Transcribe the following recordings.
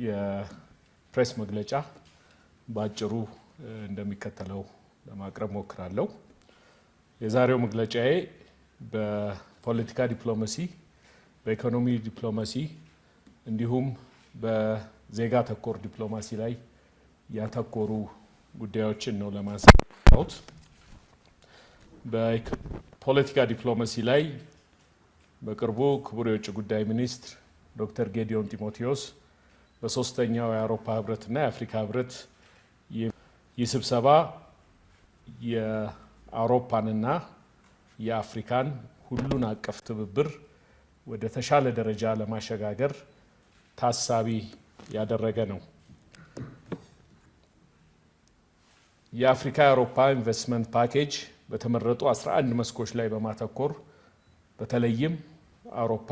የፕሬስ መግለጫ ባጭሩ እንደሚከተለው ለማቅረብ ሞክራለሁ። የዛሬው መግለጫዬ በፖለቲካ ዲፕሎማሲ፣ በኢኮኖሚ ዲፕሎማሲ እንዲሁም በዜጋ ተኮር ዲፕሎማሲ ላይ ያተኮሩ ጉዳዮችን ነው ለማንሳት። በፖለቲካ ዲፕሎማሲ ላይ በቅርቡ ክቡር የውጭ ጉዳይ ሚኒስትር ዶክተር ጌዲዮን ጢሞቴዎስ በሶስተኛው የአውሮፓ ህብረትና የአፍሪካ ህብረት ይህ ስብሰባ የአውሮፓንና የአፍሪካን ሁሉን አቀፍ ትብብር ወደ ተሻለ ደረጃ ለማሸጋገር ታሳቢ ያደረገ ነው። የአፍሪካ የአውሮፓ ኢንቨስትመንት ፓኬጅ በተመረጡ 11 መስኮች ላይ በማተኮር በተለይም አውሮፓ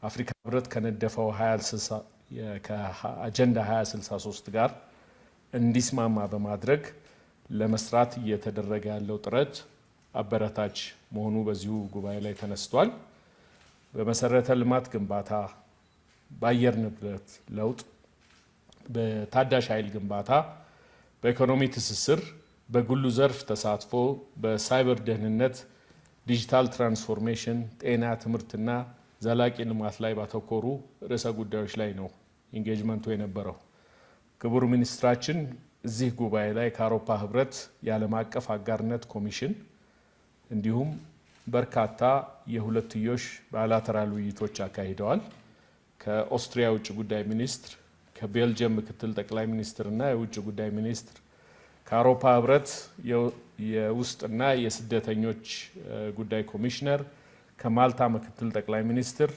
አፍሪካ ህብረት ከነደፈው ከአጀንዳ 2063 ጋር እንዲስማማ በማድረግ ለመስራት እየተደረገ ያለው ጥረት አበረታች መሆኑ በዚሁ ጉባኤ ላይ ተነስቷል። በመሰረተ ልማት ግንባታ፣ በአየር ንብረት ለውጥ፣ በታዳሽ ኃይል ግንባታ፣ በኢኮኖሚ ትስስር፣ በግሉ ዘርፍ ተሳትፎ፣ በሳይበር ደህንነት፣ ዲጂታል ትራንስፎርሜሽን፣ ጤና፣ ትምህርትና ዘላቂ ልማት ላይ ባተኮሩ ርዕሰ ጉዳዮች ላይ ነው ኢንጌጅመንቱ የነበረው። ክቡር ሚኒስትራችን እዚህ ጉባኤ ላይ ከአውሮፓ ህብረት የዓለም አቀፍ አጋርነት ኮሚሽን እንዲሁም በርካታ የሁለትዮሽ ባይላተራል ውይይቶች አካሂደዋል። ከኦስትሪያ ውጭ ጉዳይ ሚኒስትር፣ ከቤልጅየም ምክትል ጠቅላይ ሚኒስትርና የውጭ ጉዳይ ሚኒስትር፣ ከአውሮፓ ህብረት የውስጥና የስደተኞች ጉዳይ ኮሚሽነር፣ ከማልታ ምክትል ጠቅላይ ሚኒስትር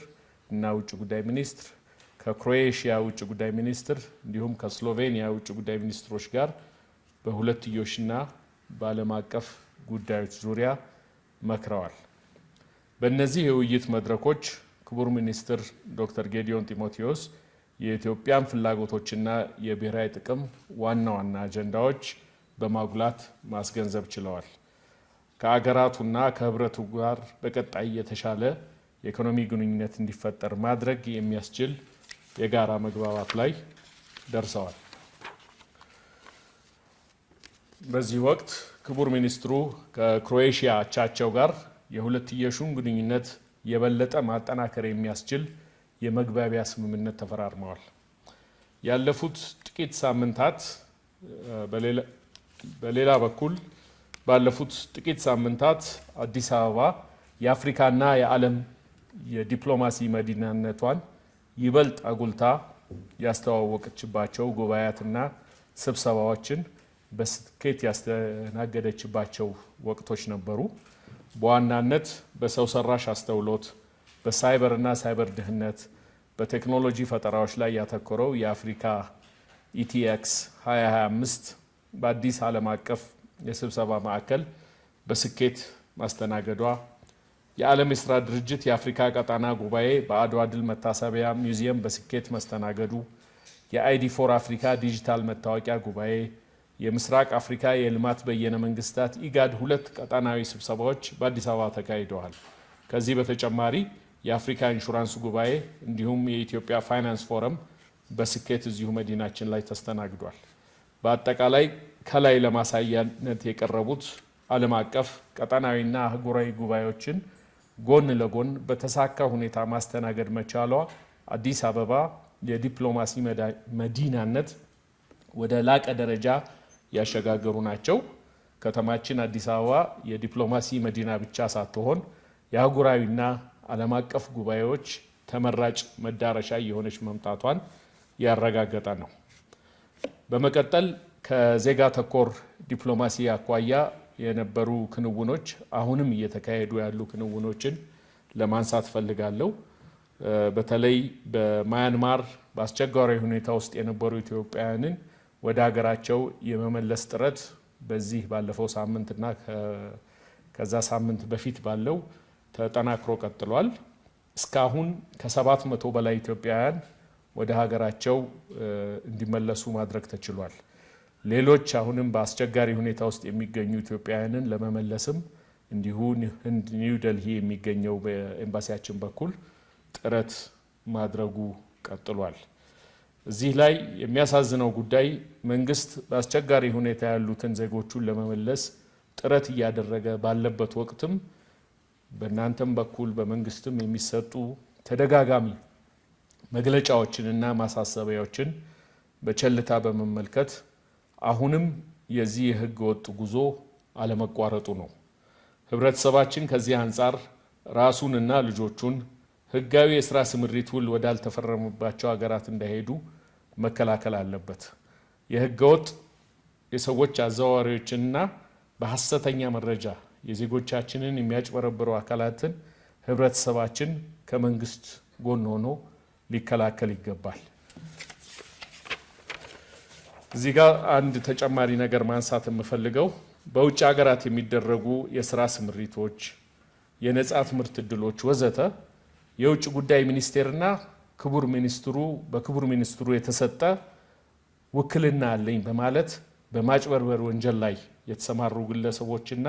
እና ውጭ ጉዳይ ሚኒስትር፣ ከክሮኤሽያ ውጭ ጉዳይ ሚኒስትር እንዲሁም ከስሎቬኒያ ውጭ ጉዳይ ሚኒስትሮች ጋር በሁለትዮሽና በዓለም አቀፍ ጉዳዮች ዙሪያ መክረዋል። በእነዚህ የውይይት መድረኮች ክቡር ሚኒስትር ዶክተር ጌዲዮን ጢሞቴዎስ የኢትዮጵያን ፍላጎቶችና የብሔራዊ ጥቅም ዋና ዋና አጀንዳዎች በማጉላት ማስገንዘብ ችለዋል። ከአገራቱና ከህብረቱ ጋር በቀጣይ የተሻለ የኢኮኖሚ ግንኙነት እንዲፈጠር ማድረግ የሚያስችል የጋራ መግባባት ላይ ደርሰዋል። በዚህ ወቅት ክቡር ሚኒስትሩ ከክሮኤሽያ አቻቸው ጋር የሁለትዮሹን ግንኙነት የበለጠ ማጠናከር የሚያስችል የመግባቢያ ስምምነት ተፈራርመዋል። ያለፉት ጥቂት ሳምንታት በሌላ በኩል ባለፉት ጥቂት ሳምንታት አዲስ አበባ የአፍሪካና የዓለም የዲፕሎማሲ መዲናነቷን ይበልጥ አጉልታ ያስተዋወቀችባቸው ጉባኤያትና ስብሰባዎችን በስኬት ያስተናገደችባቸው ወቅቶች ነበሩ። በዋናነት በሰው ሰራሽ አስተውሎት፣ በሳይበርና ሳይበር ደህንነት፣ በቴክኖሎጂ ፈጠራዎች ላይ ያተኮረው የአፍሪካ ኢቲኤክስ 2025 በአዲስ ዓለም አቀፍ የስብሰባ ማዕከል በስኬት ማስተናገዷ፣ የዓለም የስራ ድርጅት የአፍሪካ ቀጣና ጉባኤ በአድዋ ድል መታሰቢያ ሚውዚየም በስኬት መስተናገዱ፣ የአይዲ ፎር አፍሪካ ዲጂታል መታወቂያ ጉባኤ፣ የምስራቅ አፍሪካ የልማት በየነ መንግስታት ኢጋድ 2 ቀጣናዊ ስብሰባዎች በአዲስ አበባ ተካሂደዋል። ከዚህ በተጨማሪ የአፍሪካ ኢንሹራንስ ጉባኤ እንዲሁም የኢትዮጵያ ፋይናንስ ፎረም በስኬት እዚሁ መዲናችን ላይ ተስተናግዷል። በአጠቃላይ ከላይ ለማሳያነት የቀረቡት ዓለም አቀፍ ቀጣናዊና አህጉራዊ ጉባኤዎችን ጎን ለጎን በተሳካ ሁኔታ ማስተናገድ መቻሏ አዲስ አበባ የዲፕሎማሲ መዲናነት ወደ ላቀ ደረጃ ያሸጋገሩ ናቸው። ከተማችን አዲስ አበባ የዲፕሎማሲ መዲና ብቻ ሳትሆን የአህጉራዊና ዓለም አቀፍ ጉባኤዎች ተመራጭ መዳረሻ የሆነች መምጣቷን ያረጋገጠ ነው። በመቀጠል ከዜጋ ተኮር ዲፕሎማሲ አኳያ የነበሩ ክንውኖች አሁንም እየተካሄዱ ያሉ ክንውኖችን ለማንሳት ፈልጋለሁ። በተለይ በማያንማር በአስቸጋሪ ሁኔታ ውስጥ የነበሩ ኢትዮጵያውያንን ወደ ሀገራቸው የመመለስ ጥረት በዚህ ባለፈው ሳምንትና ከዛ ሳምንት በፊት ባለው ተጠናክሮ ቀጥሏል። እስካሁን ከ700 በላይ ኢትዮጵያውያን ወደ ሀገራቸው እንዲመለሱ ማድረግ ተችሏል። ሌሎች አሁንም በአስቸጋሪ ሁኔታ ውስጥ የሚገኙ ኢትዮጵያውያንን ለመመለስም እንዲሁ ኒው ደልሂ የሚገኘው በኤምባሲያችን በኩል ጥረት ማድረጉ ቀጥሏል። እዚህ ላይ የሚያሳዝነው ጉዳይ መንግስት በአስቸጋሪ ሁኔታ ያሉትን ዜጎቹን ለመመለስ ጥረት እያደረገ ባለበት ወቅትም በእናንተም በኩል በመንግስትም የሚሰጡ ተደጋጋሚ መግለጫዎችንና ማሳሰቢያዎችን በቸልታ በመመልከት አሁንም የዚህ የህገ ወጥ ጉዞ አለመቋረጡ ነው። ህብረተሰባችን ከዚህ አንጻር ራሱንና ልጆቹን ህጋዊ የስራ ስምሪት ውል ወዳልተፈረመባቸው ሀገራት እንዳይሄዱ መከላከል አለበት። የህገ ወጥ የሰዎች አዘዋዋሪዎችንና በሐሰተኛ መረጃ የዜጎቻችንን የሚያጭበረብሩ አካላትን ህብረተሰባችን ከመንግስት ጎን ሆኖ ሊከላከል ይገባል። እዚህ ጋር አንድ ተጨማሪ ነገር ማንሳት የምፈልገው በውጭ ሀገራት የሚደረጉ የስራ ስምሪቶች፣ የነጻ ትምህርት እድሎች ወዘተ የውጭ ጉዳይ ሚኒስቴርና በክቡር ሚኒስትሩ የተሰጠ ውክልና አለኝ በማለት በማጭበርበር ወንጀል ላይ የተሰማሩ ግለሰቦችና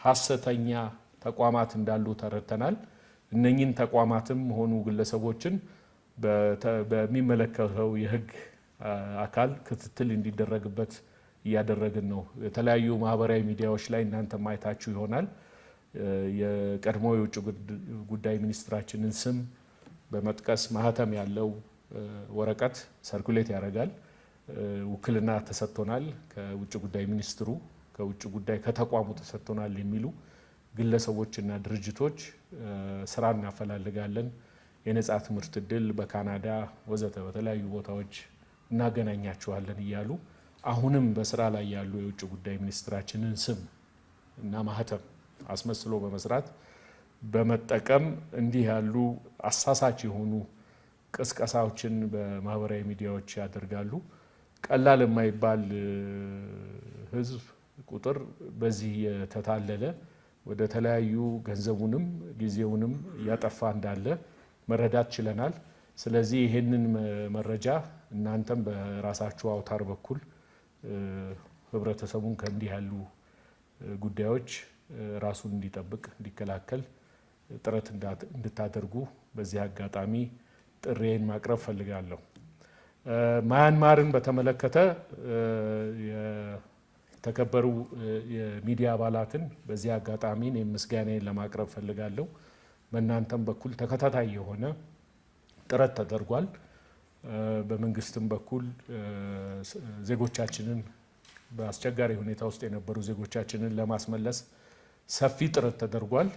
ሐሰተኛ ተቋማት እንዳሉ ተረድተናል። እነኚህን ተቋማትም ሆኑ ግለሰቦችን በሚመለከተው የህግ አካል ክትትል እንዲደረግበት እያደረግን ነው። የተለያዩ ማህበራዊ ሚዲያዎች ላይ እናንተ ማየታችሁ ይሆናል። የቀድሞ የውጭ ጉዳይ ሚኒስትራችንን ስም በመጥቀስ ማህተም ያለው ወረቀት ሰርኩሌት ያደርጋል። ውክልና ተሰጥቶናል ከውጭ ጉዳይ ሚኒስትሩ ከውጭ ጉዳይ ከተቋሙ ተሰጥቶናል የሚሉ ግለሰቦችና ድርጅቶች ስራ እናፈላልጋለን፣ የነጻ ትምህርት እድል በካናዳ ወዘተ በተለያዩ ቦታዎች እናገናኛቸዋለን እያሉ አሁንም በስራ ላይ ያሉ የውጭ ጉዳይ ሚኒስትራችንን ስም እና ማህተም አስመስሎ በመስራት በመጠቀም እንዲህ ያሉ አሳሳች የሆኑ ቅስቀሳዎችን በማህበራዊ ሚዲያዎች ያደርጋሉ። ቀላል የማይባል ህዝብ ቁጥር በዚህ የተታለለ ወደ ተለያዩ ገንዘቡንም ጊዜውንም እያጠፋ እንዳለ መረዳት ችለናል። ስለዚህ ይህንን መረጃ እናንተም በራሳችሁ አውታር በኩል ህብረተሰቡን ከእንዲህ ያሉ ጉዳዮች ራሱን እንዲጠብቅ እንዲከላከል ጥረት እንድታደርጉ በዚህ አጋጣሚ ጥሬን ማቅረብ ፈልጋለሁ። ማያንማርን በተመለከተ የተከበሩ የሚዲያ አባላትን በዚህ አጋጣሚ እኔም ምስጋናዬን ለማቅረብ ፈልጋለሁ። በእናንተም በኩል ተከታታይ የሆነ ጥረት ተደርጓል። በመንግስትም በኩል ዜጎቻችንን በአስቸጋሪ ሁኔታ ውስጥ የነበሩ ዜጎቻችንን ለማስመለስ ሰፊ ጥረት ተደርጓል።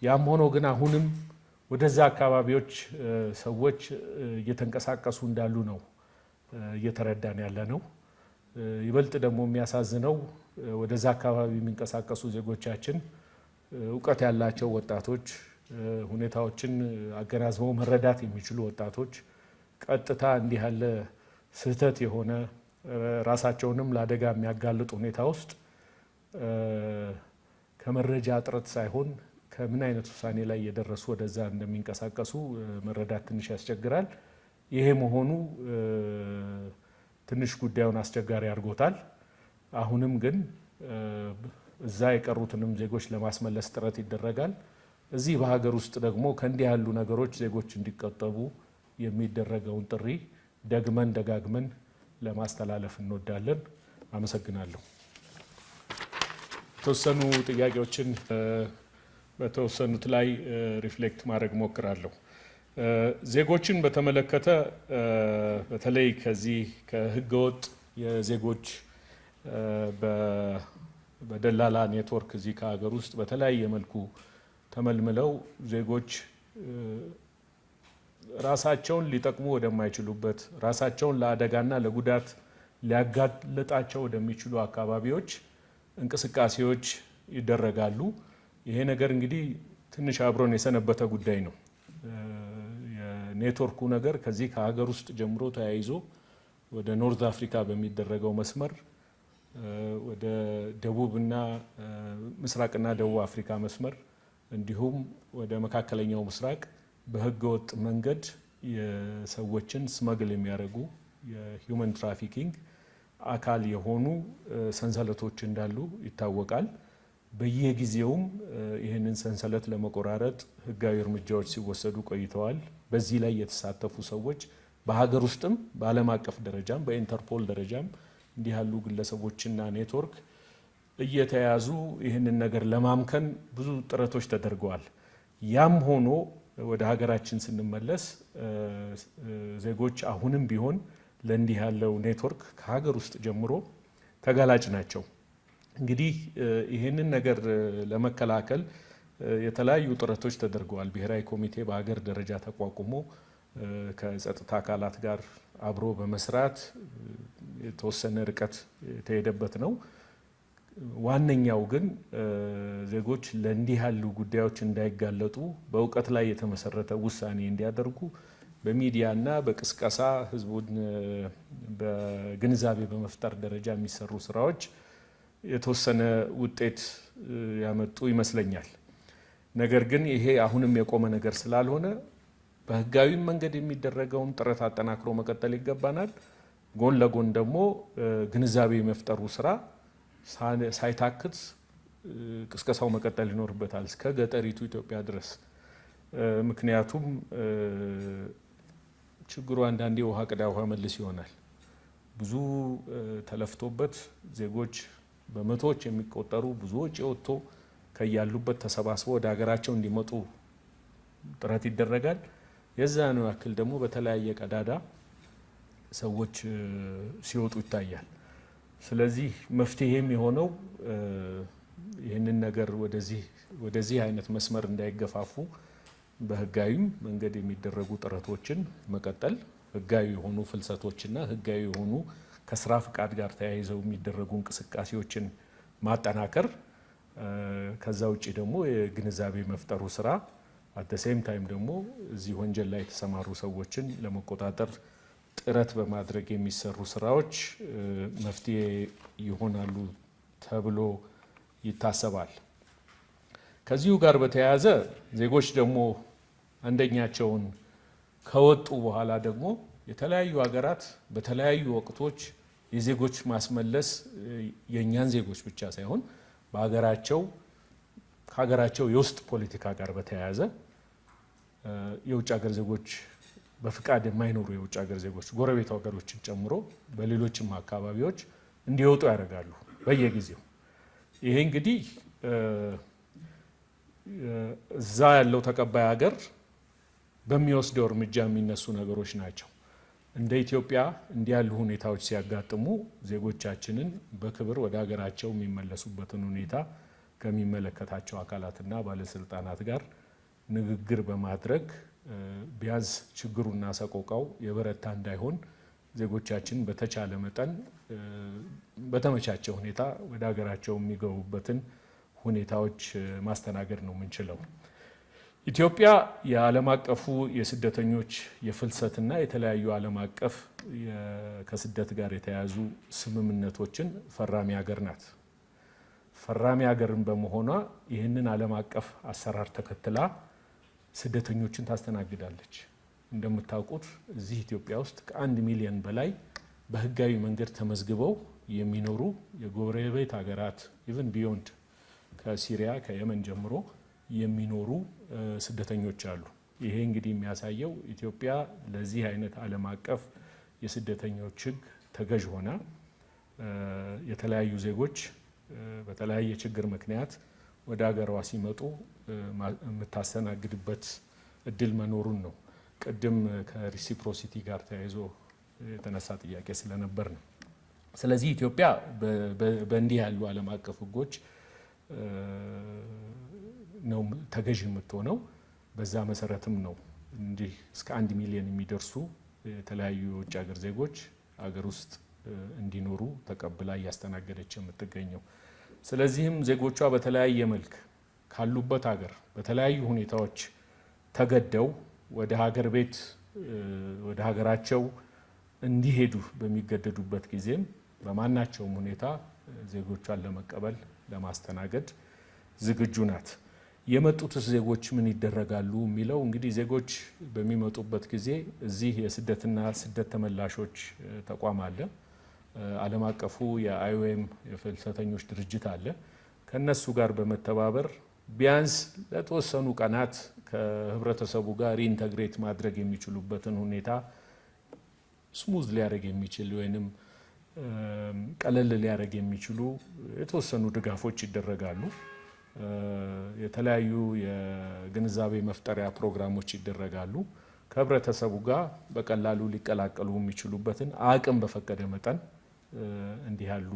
ያም ሆኖ ግን አሁንም ወደዛ አካባቢዎች ሰዎች እየተንቀሳቀሱ እንዳሉ ነው እየተረዳን ያለ ነው። ይበልጥ ደግሞ የሚያሳዝነው ወደዛ አካባቢ የሚንቀሳቀሱ ዜጎቻችን እውቀት ያላቸው ወጣቶች፣ ሁኔታዎችን አገናዝበው መረዳት የሚችሉ ወጣቶች ቀጥታ እንዲህ ያለ ስህተት የሆነ ራሳቸውንም ለአደጋ የሚያጋልጥ ሁኔታ ውስጥ ከመረጃ እጥረት ሳይሆን ከምን አይነት ውሳኔ ላይ የደረሱ ወደዛ እንደሚንቀሳቀሱ መረዳት ትንሽ ያስቸግራል። ይሄ መሆኑ ትንሽ ጉዳዩን አስቸጋሪ አድርጎታል። አሁንም ግን እዛ የቀሩትንም ዜጎች ለማስመለስ ጥረት ይደረጋል። እዚህ በሀገር ውስጥ ደግሞ ከእንዲህ ያሉ ነገሮች ዜጎች እንዲቆጠቡ የሚደረገውን ጥሪ ደግመን ደጋግመን ለማስተላለፍ እንወዳለን። አመሰግናለሁ። የተወሰኑ ጥያቄዎችን በተወሰኑት ላይ ሪፍሌክት ማድረግ ሞክራለሁ። ዜጎችን በተመለከተ በተለይ ከዚህ ከህገወጥ የዜጎች በደላላ ኔትወርክ እዚህ ከሀገር ውስጥ በተለያየ መልኩ ተመልምለው ዜጎች ራሳቸውን ሊጠቅሙ ወደማይችሉበት ራሳቸውን ለአደጋና ለጉዳት ሊያጋልጣቸው ወደሚችሉ አካባቢዎች እንቅስቃሴዎች ይደረጋሉ። ይሄ ነገር እንግዲህ ትንሽ አብሮን የሰነበተ ጉዳይ ነው። የኔትወርኩ ነገር ከዚህ ከሀገር ውስጥ ጀምሮ ተያይዞ ወደ ኖርዝ አፍሪካ በሚደረገው መስመር ወደ ደቡብና ምስራቅና ደቡብ አፍሪካ መስመር እንዲሁም ወደ መካከለኛው ምስራቅ በህገወጥ መንገድ የሰዎችን ስመግል የሚያደርጉ የሂውመን ትራፊኪንግ አካል የሆኑ ሰንሰለቶች እንዳሉ ይታወቃል። በየጊዜውም ይህንን ሰንሰለት ለመቆራረጥ ህጋዊ እርምጃዎች ሲወሰዱ ቆይተዋል። በዚህ ላይ የተሳተፉ ሰዎች በሀገር ውስጥም በዓለም አቀፍ ደረጃም በኢንተርፖል ደረጃም እንዲህ ያሉ ግለሰቦችና ኔትወርክ እየተያዙ ይህንን ነገር ለማምከን ብዙ ጥረቶች ተደርገዋል። ያም ሆኖ ወደ ሀገራችን ስንመለስ ዜጎች አሁንም ቢሆን ለእንዲህ ያለው ኔትወርክ ከሀገር ውስጥ ጀምሮ ተጋላጭ ናቸው። እንግዲህ ይህንን ነገር ለመከላከል የተለያዩ ጥረቶች ተደርገዋል። ብሔራዊ ኮሚቴ በሀገር ደረጃ ተቋቁሞ ከጸጥታ አካላት ጋር አብሮ በመስራት የተወሰነ ርቀት የተሄደበት ነው። ዋነኛው ግን ዜጎች ለእንዲህ ያሉ ጉዳዮች እንዳይጋለጡ በእውቀት ላይ የተመሰረተ ውሳኔ እንዲያደርጉ በሚዲያና በቅስቀሳ ህዝቡን በግንዛቤ በመፍጠር ደረጃ የሚሰሩ ስራዎች የተወሰነ ውጤት ያመጡ ይመስለኛል። ነገር ግን ይሄ አሁንም የቆመ ነገር ስላልሆነ በህጋዊ መንገድ የሚደረገውን ጥረት አጠናክሮ መቀጠል ይገባናል። ጎን ለጎን ደግሞ ግንዛቤ የመፍጠሩ ስራ ሳይታክት ቅስቀሳው መቀጠል ይኖርበታል እስከ ገጠሪቱ ኢትዮጵያ ድረስ። ምክንያቱም ችግሩ አንዳንዴ ውሃ ቅዳ ውሃ መልስ ይሆናል። ብዙ ተለፍቶበት ዜጎች በመቶዎች የሚቆጠሩ ብዙ ወጪ ወጥቶ ከያሉበት ተሰባስበው ወደ ሀገራቸው እንዲመጡ ጥረት ይደረጋል። የዛ ነው ያክል ደግሞ በተለያየ ቀዳዳ ሰዎች ሲወጡ ይታያል። ስለዚህ መፍትሄም የሆነው ይህንን ነገር ወደዚህ አይነት መስመር እንዳይገፋፉ በህጋዊም መንገድ የሚደረጉ ጥረቶችን መቀጠል፣ ህጋዊ የሆኑ ፍልሰቶችና ህጋዊ የሆኑ ከስራ ፍቃድ ጋር ተያይዘው የሚደረጉ እንቅስቃሴዎችን ማጠናከር፣ ከዛ ውጭ ደግሞ የግንዛቤ መፍጠሩ ስራ አት ሴም ታይም ደግሞ እዚህ ወንጀል ላይ የተሰማሩ ሰዎችን ለመቆጣጠር ጥረት በማድረግ የሚሰሩ ስራዎች መፍትሄ ይሆናሉ ተብሎ ይታሰባል። ከዚሁ ጋር በተያያዘ ዜጎች ደግሞ አንደኛቸውን ከወጡ በኋላ ደግሞ የተለያዩ ሀገራት በተለያዩ ወቅቶች የዜጎች ማስመለስ የእኛን ዜጎች ብቻ ሳይሆን ከሀገራቸው የውስጥ ፖለቲካ ጋር በተያያዘ የውጭ ሀገር ዜጎች በፍቃድ የማይኖሩ የውጭ ሀገር ዜጎች ጎረቤት ሀገሮችን ጨምሮ በሌሎችም አካባቢዎች እንዲወጡ ያደርጋሉ በየጊዜው። ይሄ እንግዲህ እዛ ያለው ተቀባይ ሀገር በሚወስደው እርምጃ የሚነሱ ነገሮች ናቸው። እንደ ኢትዮጵያ እንዲህ ያሉ ሁኔታዎች ሲያጋጥሙ ዜጎቻችንን በክብር ወደ ሀገራቸው የሚመለሱበትን ሁኔታ ከሚመለከታቸው አካላትና ባለስልጣናት ጋር ንግግር በማድረግ ቢያንስ ችግሩና ሰቆቃው የበረታ እንዳይሆን ዜጎቻችን በተቻለ መጠን በተመቻቸ ሁኔታ ወደ ሀገራቸው የሚገቡበትን ሁኔታዎች ማስተናገድ ነው የምንችለው። ኢትዮጵያ የዓለም አቀፉ የስደተኞች የፍልሰትና የተለያዩ ዓለም አቀፍ ከስደት ጋር የተያያዙ ስምምነቶችን ፈራሚ ሀገር ናት። ፈራሚ ሀገርን በመሆኗ ይህንን ዓለም አቀፍ አሰራር ተከትላ ስደተኞችን ታስተናግዳለች። እንደምታውቁት እዚህ ኢትዮጵያ ውስጥ ከ1 ሚሊዮን በላይ በህጋዊ መንገድ ተመዝግበው የሚኖሩ የጎረቤት ሀገራት ኢቭን ቢዮንድ ከሲሪያ ከየመን ጀምሮ የሚኖሩ ስደተኞች አሉ። ይሄ እንግዲህ የሚያሳየው ኢትዮጵያ ለዚህ አይነት ዓለም አቀፍ የስደተኞች ህግ ተገዥ ሆና የተለያዩ ዜጎች በተለያየ ችግር ምክንያት ወደ ሀገሯ ሲመጡ የምታስተናግድበት እድል መኖሩን ነው። ቅድም ከሪሲፕሮሲቲ ጋር ተያይዞ የተነሳ ጥያቄ ስለነበር ነው። ስለዚህ ኢትዮጵያ በእንዲህ ያሉ ዓለም አቀፍ ህጎች ነው ተገዥ የምትሆነው። በዛ መሰረትም ነው እንዲህ እስከ 1 ሚሊዮን የሚደርሱ የተለያዩ የውጭ ሀገር ዜጎች ሀገር ውስጥ እንዲኖሩ ተቀብላ እያስተናገደች የምትገኘው። ስለዚህም ዜጎቿ በተለያየ መልክ ካሉበት ሀገር በተለያዩ ሁኔታዎች ተገደው ወደ ሀገር ቤት ወደ ሀገራቸው እንዲሄዱ በሚገደዱበት ጊዜም በማናቸውም ሁኔታ ዜጎቿን ለመቀበል ለማስተናገድ ዝግጁ ናት። የመጡትስ ዜጎች ምን ይደረጋሉ የሚለው እንግዲህ ዜጎች በሚመጡበት ጊዜ እዚህ የስደትና ስደት ተመላሾች ተቋም አለ። ዓለም አቀፉ የአይኦኤም የፍልሰተኞች ድርጅት አለ። ከነሱ ጋር በመተባበር ቢያንስ ለተወሰኑ ቀናት ከህብረተሰቡ ጋር ኢንተግሬት ማድረግ የሚችሉበትን ሁኔታ ስሙዝ ሊያደርግ የሚችል ወይንም ቀለል ሊያደርግ የሚችሉ የተወሰኑ ድጋፎች ይደረጋሉ። የተለያዩ የግንዛቤ መፍጠሪያ ፕሮግራሞች ይደረጋሉ። ከህብረተሰቡ ጋር በቀላሉ ሊቀላቀሉ የሚችሉበትን አቅም በፈቀደ መጠን እንዲህ ያሉ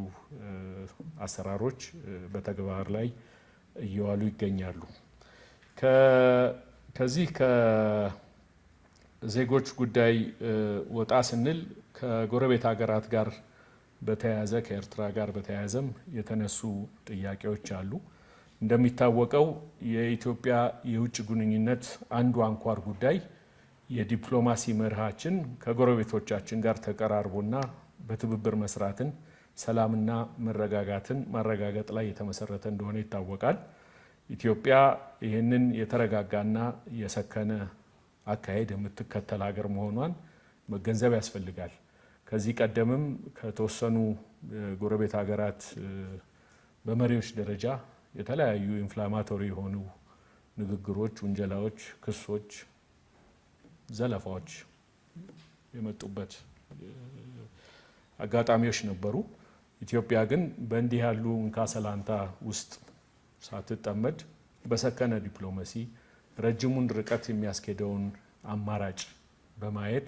አሰራሮች በተግባር ላይ እየዋሉ ይገኛሉ። ከዚህ ከዜጎች ጉዳይ ወጣ ስንል ከጎረቤት ሀገራት ጋር በተያያዘ ከኤርትራ ጋር በተያያዘም የተነሱ ጥያቄዎች አሉ። እንደሚታወቀው የኢትዮጵያ የውጭ ግንኙነት አንዱ አንኳር ጉዳይ የዲፕሎማሲ መርሃችን ከጎረቤቶቻችን ጋር ተቀራርቦና በትብብር መስራትን፣ ሰላምና መረጋጋትን ማረጋገጥ ላይ የተመሰረተ እንደሆነ ይታወቃል። ኢትዮጵያ ይህንን የተረጋጋና የሰከነ አካሄድ የምትከተል ሀገር መሆኗን መገንዘብ ያስፈልጋል። ከዚህ ቀደምም ከተወሰኑ ጎረቤት ሀገራት በመሪዎች ደረጃ የተለያዩ ኢንፍላማቶሪ የሆኑ ንግግሮች፣ ውንጀላዎች፣ ክሶች፣ ዘለፋዎች የመጡበት አጋጣሚዎች ነበሩ። ኢትዮጵያ ግን በእንዲህ ያሉ እንካ ሰላንታ ውስጥ ሳትጠመድ በሰከነ ዲፕሎማሲ ረጅሙን ርቀት የሚያስኬደውን አማራጭ በማየት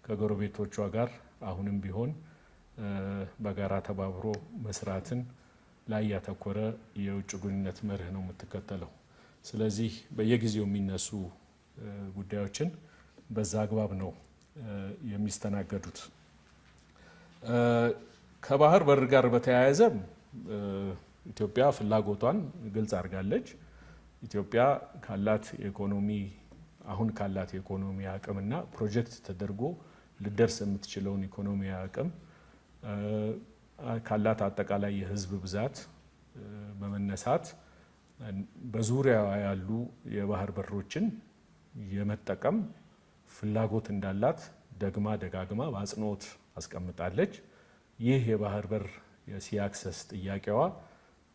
ከጎረቤቶቿ ጋር አሁንም ቢሆን በጋራ ተባብሮ መስራትን ላይ ያተኮረ የውጭ ግንኙነት መርህ ነው የምትከተለው። ስለዚህ በየጊዜው የሚነሱ ጉዳዮችን በዛ አግባብ ነው የሚስተናገዱት። ከባህር በር ጋር በተያያዘ ኢትዮጵያ ፍላጎቷን ግልጽ አድርጋለች። ኢትዮጵያ ካላት የኢኮኖሚ አሁን ካላት የኢኮኖሚ አቅምና ፕሮጀክት ተደርጎ ልደርስ የምትችለውን ኢኮኖሚ አቅም ካላት አጠቃላይ የሕዝብ ብዛት በመነሳት በዙሪያዋ ያሉ የባህር በሮችን የመጠቀም ፍላጎት እንዳላት ደግማ ደጋግማ በአጽንኦት አስቀምጣለች። ይህ የባህር በር የሲ አክሰስ ጥያቄዋ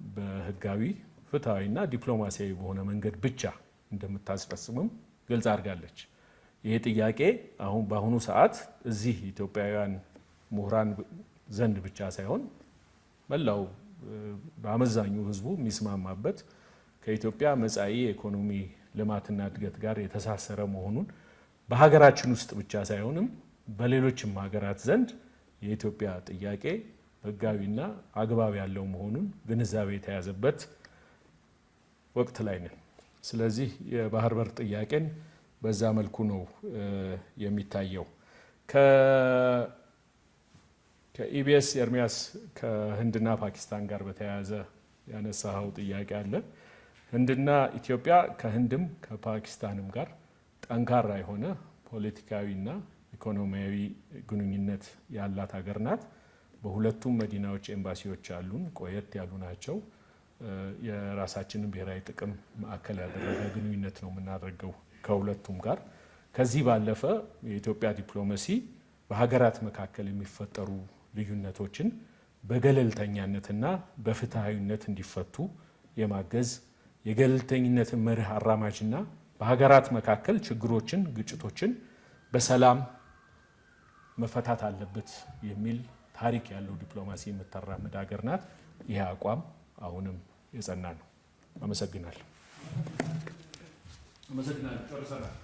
በህጋዊ ፍትሐዊና ዲፕሎማሲያዊ በሆነ መንገድ ብቻ እንደምታስፈጽምም ግልጽ አድርጋለች። ይህ ጥያቄ በአሁኑ ሰዓት እዚህ ኢትዮጵያውያን ምሁራን ዘንድ ብቻ ሳይሆን መላው በአመዛኙ ህዝቡ የሚስማማበት ከኢትዮጵያ መጻኢ የኢኮኖሚ ልማትና እድገት ጋር የተሳሰረ መሆኑን በሀገራችን ውስጥ ብቻ ሳይሆንም በሌሎችም ሀገራት ዘንድ የኢትዮጵያ ጥያቄ ህጋዊና አግባብ ያለው መሆኑን ግንዛቤ የተያዘበት ወቅት ላይ ነን። ስለዚህ የባህር በር ጥያቄን በዛ መልኩ ነው የሚታየው። ከኢቢኤስ ኤርሚያስ ከህንድና ፓኪስታን ጋር በተያያዘ ያነሳኸው ጥያቄ አለ። ህንድና ኢትዮጵያ ከህንድም ከፓኪስታንም ጋር ጠንካራ የሆነ ፖለቲካዊና ኢኮኖሚያዊ ግንኙነት ያላት ሀገር ናት። በሁለቱም መዲናዎች ኤምባሲዎች አሉን፣ ቆየት ያሉ ናቸው። የራሳችንን ብሔራዊ ጥቅም ማዕከል ያደረገ ግንኙነት ነው የምናደርገው ከሁለቱም ጋር። ከዚህ ባለፈ የኢትዮጵያ ዲፕሎማሲ በሀገራት መካከል የሚፈጠሩ ልዩነቶችን በገለልተኛነትና በፍትሐዊነት እንዲፈቱ የማገዝ የገለልተኝነትን መርህ አራማጅና በሀገራት መካከል ችግሮችን፣ ግጭቶችን በሰላም መፈታት አለበት የሚል ታሪክ ያለው ዲፕሎማሲ የምታራምድ ሀገር ናት። ይህ አቋም አሁንም የጸና ነው። አመሰግናለሁ። ጨርሰናል።